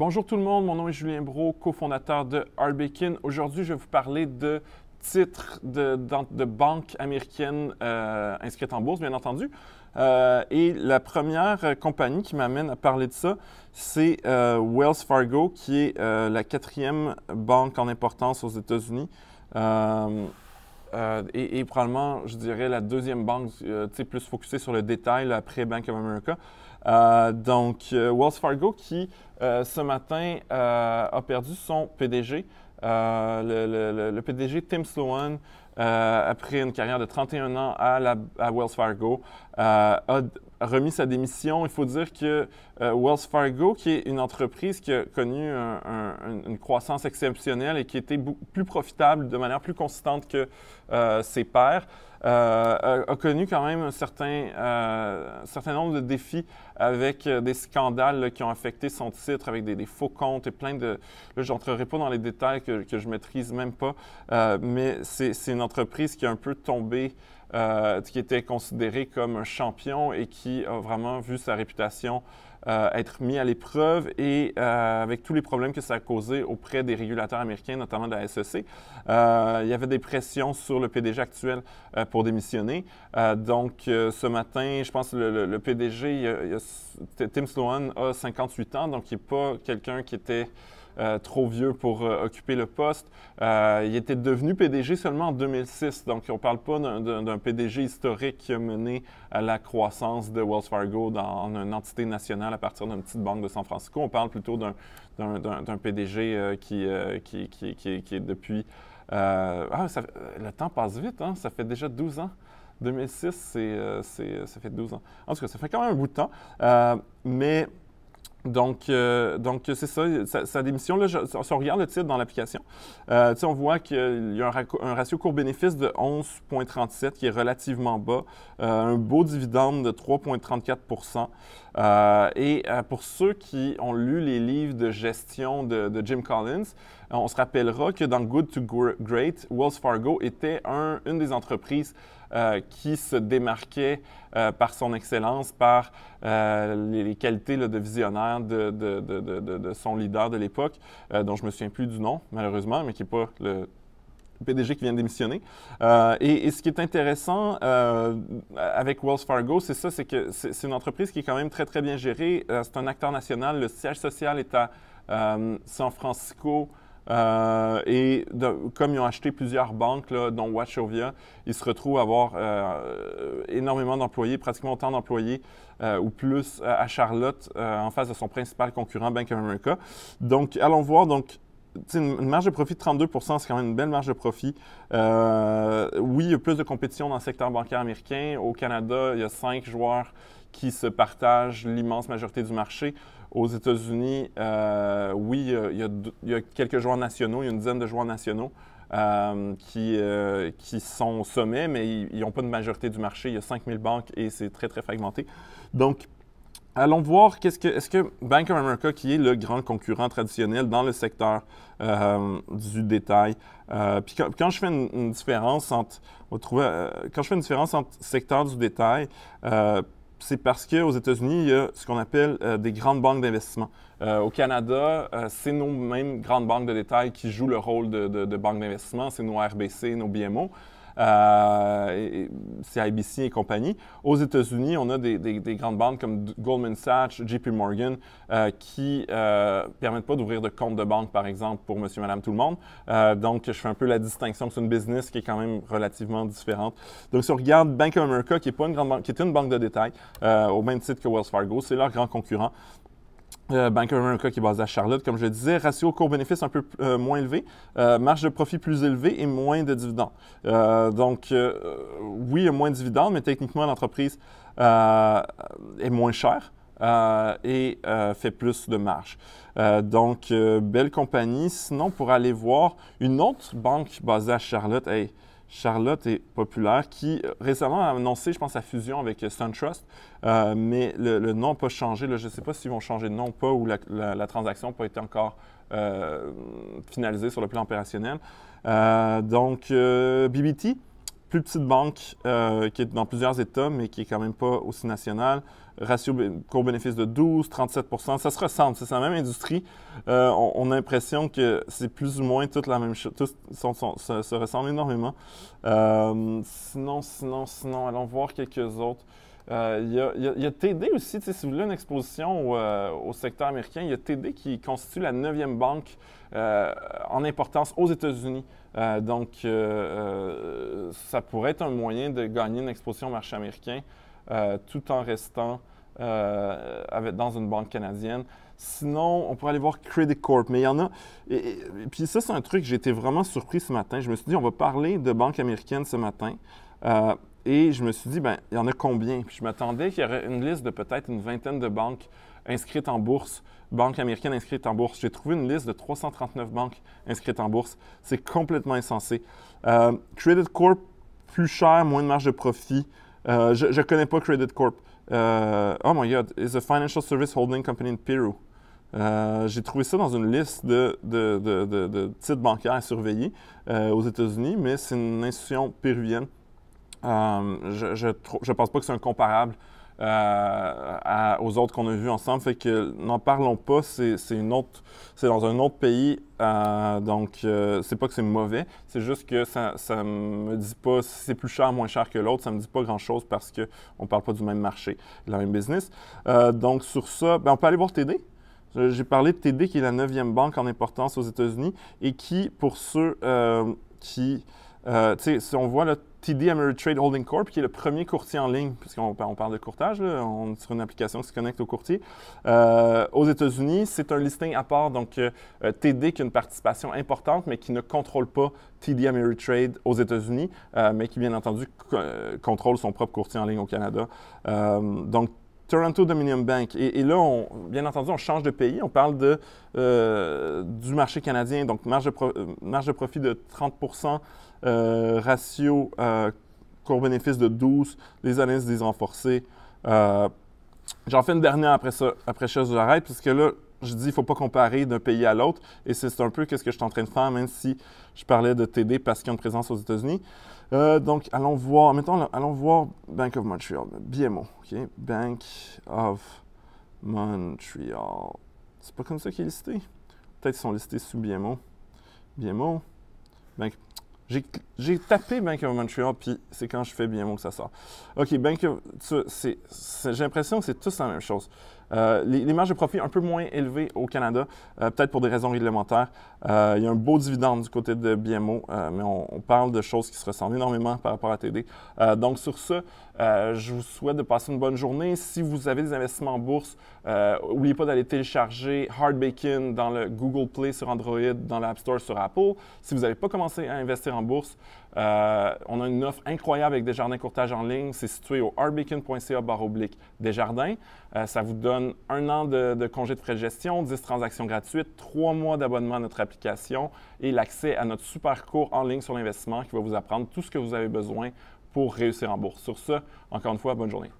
Bonjour tout le monde, mon nom est Julien Brault, cofondateur de Arbekin. Aujourd'hui, je vais vous parler de titres de banques américaines inscrites en bourse, bien entendu. Et la première compagnie qui m'amène à parler de ça, c'est Wells Fargo, qui est la quatrième banque en importance aux États-Unis. Et probablement, je dirais, la deuxième banque plus focusée sur le détail là, après Bank of America. Wells Fargo qui, ce matin, a perdu son PDG. Le PDG Tim Sloan, après une carrière de 31 ans à Wells Fargo, a remis sa démission. Il faut dire que Wells Fargo, qui est une entreprise qui a connu une croissance exceptionnelle et qui était plus profitable de manière plus consistante que ses pairs, a connu quand même un certain nombre de défis avec des scandales là, qui ont affecté son titre, avec des faux comptes et plein de... Là, je n'entrerai pas dans les détails que je ne maîtrise même pas, mais c'est une entreprise qui a un peu tombé, qui était considérée comme un champion et qui a vraiment vu sa réputation être mis à l'épreuve et avec tous les problèmes que ça a causé auprès des régulateurs américains, notamment de la SEC. Il y avait des pressions sur le PDG actuel pour démissionner. Ce matin, je pense que le PDG, Tim Sloan, a 58 ans, donc il n'est pas quelqu'un qui était trop vieux pour occuper le poste. Il était devenu PDG seulement en 2006, donc on ne parle pas d'un PDG historique qui a mené à la croissance de Wells Fargo en une entité nationale à partir d'une petite banque de San Francisco. On parle plutôt d'un PDG qui est depuis... le temps passe vite, hein? Ça fait déjà 12 ans. 2006, ça fait 12 ans. En tout cas, ça fait quand même un bout de temps. Donc, c'est ça, sa démission, là, si on regarde le titre dans l'application, on voit qu'il y a un ratio court-bénéfice de 11,37 qui est relativement bas, un beau dividende de 3,34 pour ceux qui ont lu les livres de gestion de Jim Collins, on se rappellera que dans Good to Great, Wells Fargo était une des entreprises qui se démarquait par son excellence, par les qualités là, de visionnaire de son leader de l'époque, dont je ne me souviens plus du nom, malheureusement, mais qui n'est pas le PDG qui vient de démissionner. Et ce qui est intéressant avec Wells Fargo, c'est ça, c'est que c'est une entreprise qui est quand même très, très bien gérée. C'est un acteur national. Le siège social est à San Francisco. Comme ils ont acheté plusieurs banques, là, dont Wachovia, ils se retrouvent à avoir énormément d'employés, pratiquement autant d'employés ou plus à Charlotte, en face de son principal concurrent, Bank of America. Donc, allons voir. Donc, une marge de profit de 32 c'est quand même une belle marge de profit. Oui, il y a plus de compétition dans le secteur bancaire américain. Au Canada, il y a 5 joueurs qui se partagent l'immense majorité du marché. Aux États-Unis, oui, il y a quelques joueurs nationaux, il y a une dizaine de joueurs nationaux qui sont au sommet, mais ils n'ont pas de majorité du marché. Il y a 5000 banques et c'est très, très fragmenté. Donc, allons voir est-ce que Bank of America, qui est le grand concurrent traditionnel dans le secteur du détail, puis quand je fais une différence entre, quand je fais une différence entre secteur du détail, c'est parce qu'aux États-Unis, il y a ce qu'on appelle des grandes banques d'investissement. Au Canada, c'est nos mêmes grandes banques de détail qui jouent le rôle de banques d'investissement. C'est nos RBC, nos BMO. C'est IBC et compagnie. Aux États-Unis, on a des grandes banques comme Goldman Sachs, JP Morgan, qui permettent pas d'ouvrir de compte de banque, par exemple, pour monsieur, madame, tout le monde. Donc, je fais un peu la distinction. C'est une business qui est quand même relativement différente. Donc, si on regarde Bank of America, qui est pas une grande banque, qui est une banque de détail, au même titre que Wells Fargo, c'est leur grand concurrent. Bank of America qui est basé à Charlotte, comme je le disais, ratio court-bénéfice un peu moins élevé, marge de profit plus élevée et moins de dividendes. Oui, il y a moins de dividendes, mais techniquement, l'entreprise est moins chère et fait plus de marge. Belle compagnie. Sinon, pour aller voir une autre banque basée à Charlotte, Charlotte est populaire, qui récemment a annoncé, je pense, sa fusion avec SunTrust, mais le nom n'a pas changé. Là, je ne sais pas s'ils vont changer de nom ou pas, ou la transaction n'a pas été encore finalisée sur le plan opérationnel. BBT, plus petite banque qui est dans plusieurs États, mais qui est quand même pas aussi nationale. Ratio cours-bénéfice de 12, 37 %. Ça se ressemble, c'est la même industrie. On a l'impression que c'est plus ou moins toute la même chose. Tous se ressemblent énormément. Sinon, allons voir quelques autres. Il y a TD aussi, si vous voulez une exposition au secteur américain, il y a TD qui constitue la 9e banque en importance aux États-Unis. Donc, ça pourrait être un moyen de gagner une exposition au marché américain tout en restant dans une banque canadienne. Sinon, on pourrait aller voir Credit Corp, mais il y en a. Et puis ça, c'est un truc, j'ai été vraiment surpris ce matin. Je me suis dit, on va parler de banque américaine ce matin. Et je me suis dit, ben, il y en a combien? Puis je m'attendais qu'il y aurait une liste de peut-être une vingtaine de banques inscrites en bourse, banques américaines inscrites en bourse. J'ai trouvé une liste de 339 banques inscrites en bourse. C'est complètement insensé. Credit Corp, plus cher, moins de marge de profit. Je ne connais pas Credit Corp. Oh my God, is a financial service holding company in Peru. J'ai trouvé ça dans une liste de titres bancaires surveillés aux États-Unis, mais c'est une institution péruvienne. Je ne pense pas que c'est un comparable aux autres qu'on a vus ensemble. Fait que n'en parlons pas, c'est dans un autre pays. Donc, c'est pas que c'est mauvais, c'est juste que ça me dit pas si c'est plus cher, moins cher que l'autre. Ça me dit pas grand-chose parce qu'on ne parle pas du même marché, de la même business. Donc, sur ça, ben, on peut aller voir TD. J'ai parlé de TD qui est la 9e banque en importance aux États-Unis et qui, pour ceux qui... tu sais, si on voit le TD Ameritrade Holding Corp, qui est le premier courtier en ligne, puisqu'on parle de courtage, là, on est sur une application qui se connecte au courtier. Aux États-Unis, c'est un listing à part, donc TD qui a une participation importante, mais qui ne contrôle pas TD Ameritrade aux États-Unis, mais qui, bien entendu, contrôle son propre courtier en ligne au Canada. Donc, Toronto Dominion Bank. Et là, bien entendu, on change de pays. On parle du marché canadien, donc marge de profit de 30 ratio cours-bénéfice de 12, les analyses des renforcés. J'en fais une dernière après ça, après ça, j'arrête, parce que là, je dis qu'il ne faut pas comparer d'un pays à l'autre, et c'est un peu ce que je suis en train de faire, même si je parlais de TD parce qu'il y a une présence aux États-Unis. Donc, allons voir Bank of Montreal, BMO, OK? Bank of Montreal. C'est pas comme ça qu'il est listé? Peut-être qu'ils sont listés sous BMO. BMO, Bank. J'ai tapé Bank of Montreal, puis c'est quand je fais BMO que ça sort. OK, j'ai l'impression que c'est tous la même chose. Les marges de profit un peu moins élevées au Canada, peut-être pour des raisons réglementaires. Il y a un beau dividende du côté de BMO, mais on parle de choses qui se ressemblent énormément par rapport à TD. Donc, sur ça, je vous souhaite de passer une bonne journée. Si vous avez des investissements en bourse, n'oubliez pas d'aller télécharger Hard Bacon dans le Google Play sur Android, dans l'App Store sur Apple. Si vous n'avez pas commencé à investir en bourse, on a une offre incroyable avec Desjardins Courtage en ligne. C'est situé au hardbacon.ca/Desjardins. Ça vous donne 1 an de congé de frais de gestion, 10 transactions gratuites, 3 mois d'abonnement à notre application et l'accès à notre super cours en ligne sur l'investissement qui va vous apprendre tout ce que vous avez besoin pour réussir en bourse. Sur ce, encore une fois, bonne journée.